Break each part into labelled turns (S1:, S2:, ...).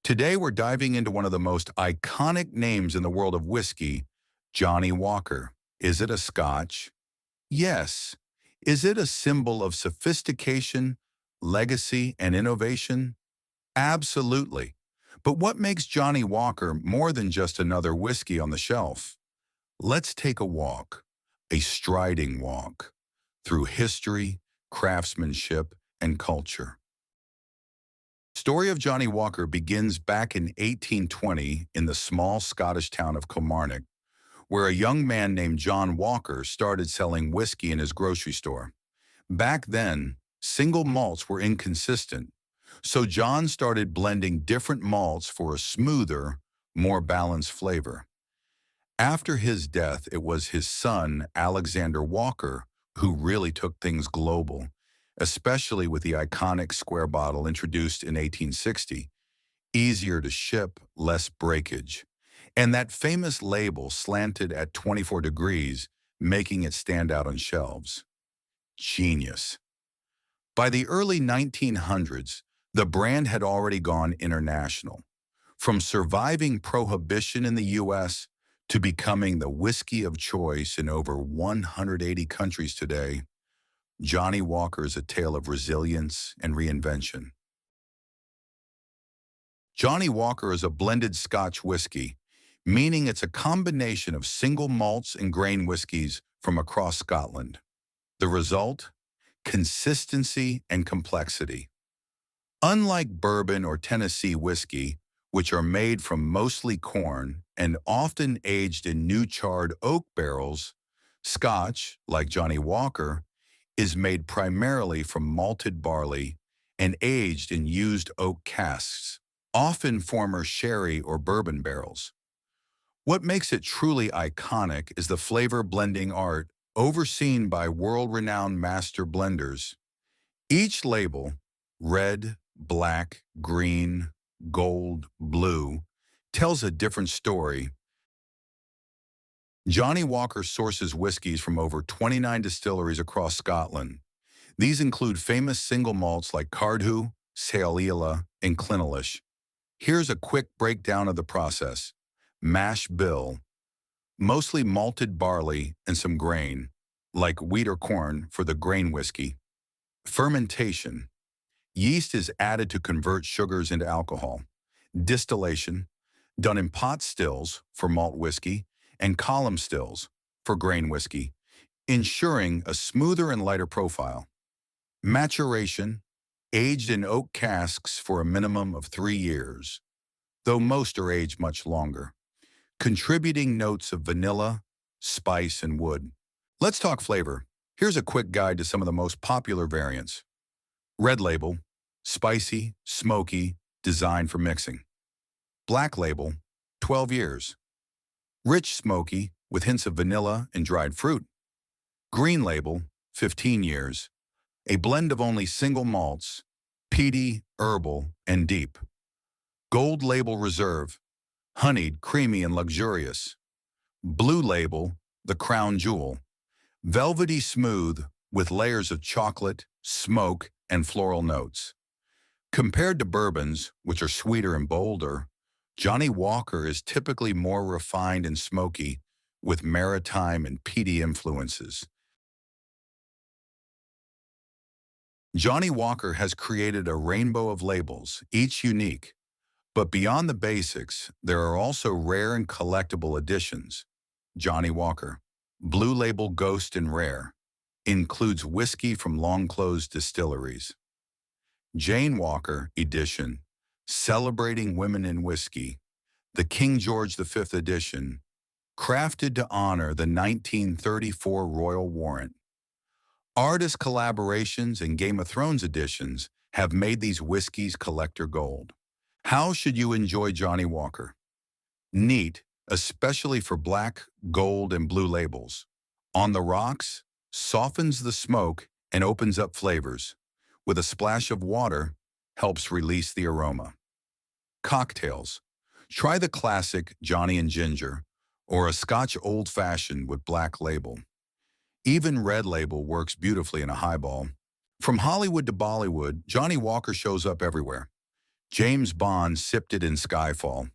S1: Today, we're diving into one of the most iconic names in the world of whiskey, Johnnie Walker. Is it a Scotch? Yes. Is it a symbol of sophistication, legacy, and innovation? Absolutely. But what makes Johnnie Walker more than just another whiskey on the shelf? Let's take a walk, a striding walk, through history, craftsmanship, and culture. Story of Johnnie Walker begins back in 1820 in the small Scottish town of Kilmarnock, where a young man named John Walker started selling whiskey in his grocery store. Back then, single malts were inconsistent, so John started blending different malts for a smoother, more balanced flavor. After his death, it was his son, Alexander Walker, who really took things global, especially with the iconic square bottle introduced in 1860. Easier to ship, less breakage. And that famous label slanted at 24 degrees, making it stand out on shelves. Genius. By the early 1900s, the brand had already gone international. From surviving prohibition in the U.S. to becoming the whiskey of choice in over 180 countries today, Johnnie Walker is a tale of resilience and reinvention. Johnnie Walker is a blended Scotch whiskey, meaning it's a combination of single malts and grain whiskies from across Scotland. The result? Consistency and complexity. Unlike bourbon or Tennessee whiskey, which are made from mostly corn and often aged in new charred oak barrels, Scotch, like Johnnie Walker, is made primarily from malted barley and aged in used oak casks, often former sherry or bourbon barrels. What makes it truly iconic is the flavor blending art overseen by world-renowned master blenders. Each label, red, black, green, gold, blue, tells a different story. Johnnie Walker sources whiskeys from over 29 distilleries across Scotland. These include famous single malts like Cardhu, Sail and Clynelish. Here's a quick breakdown of the process. Mash bill, mostly malted barley and some grain, like wheat or corn for the grain whiskey. Fermentation. Yeast is added to convert sugars into alcohol. Distillation, done in pot stills for malt whiskey and column stills for grain whiskey, ensuring a smoother and lighter profile. Maturation, aged in oak casks for a minimum of 3 years, though most are aged much longer, contributing notes of vanilla, spice, and wood. Let's talk flavor. Here's a quick guide to some of the most popular variants. Red Label, spicy, smoky, designed for mixing. Black Label, 12 years. Rich smoky, with hints of vanilla and dried fruit. Green Label, 15 years. A blend of only single malts, peaty, herbal, and deep. Gold Label Reserve, honeyed, creamy, and luxurious. Blue Label, the crown jewel. Velvety smooth, with layers of chocolate, smoke, and floral notes. Compared to bourbons, which are sweeter and bolder, Johnnie Walker is typically more refined and smoky, with maritime and peaty influences. Johnnie Walker has created a rainbow of labels, each unique. But beyond the basics, there are also rare and collectible additions. Johnnie Walker, Blue Label Ghost and Rare, includes whiskey from long-closed distilleries. Jane Walker Edition, celebrating women in whiskey, the King George V edition, crafted to honor the 1934 Royal Warrant. Artist collaborations and Game of Thrones editions have made these whiskeys collector gold. How should you enjoy Johnnie Walker? Neat, especially for black, gold, and blue labels. On the rocks, softens the smoke and opens up flavors. With a splash of water, helps release the aroma. Cocktails. Try the classic Johnny and Ginger, or a Scotch Old Fashioned with Black Label. Even Red Label works beautifully in a highball. From Hollywood to Bollywood, Johnnie Walker shows up everywhere. James Bond sipped it in Skyfall.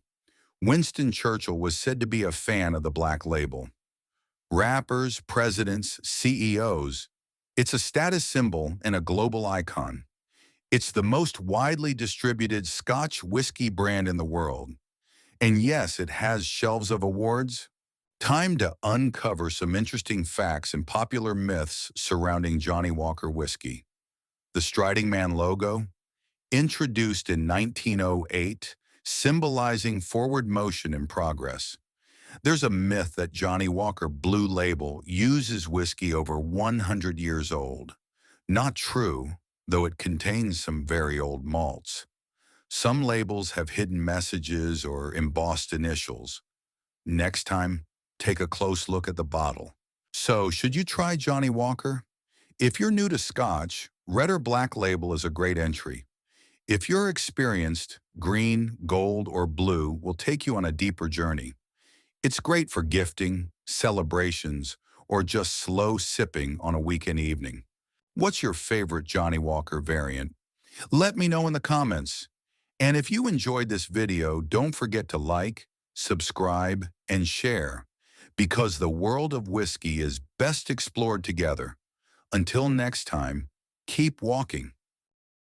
S1: Winston Churchill was said to be a fan of the Black Label. Rappers, presidents, CEOs. It's a status symbol and a global icon. It's the most widely distributed Scotch whiskey brand in the world. And yes, it has shelves of awards. Time to uncover some interesting facts and popular myths surrounding Johnnie Walker whiskey. The Striding Man logo, introduced in 1908, symbolizing forward motion and progress. There's a myth that Johnnie Walker Blue Label uses whiskey over 100 years old. Not true, though it contains some very old malts. Some labels have hidden messages or embossed initials. Next time, take a close look at the bottle. So, should you try Johnnie Walker? If you're new to Scotch, red or black label is a great entry. If you're experienced, green, gold, or blue will take you on a deeper journey. It's great for gifting, celebrations, or just slow sipping on a weekend evening. What's your favorite Johnnie Walker variant? Let me know in the comments. And if you enjoyed this video, don't forget to like, subscribe, and share, because the world of whiskey is best explored together. Until next time, keep walking.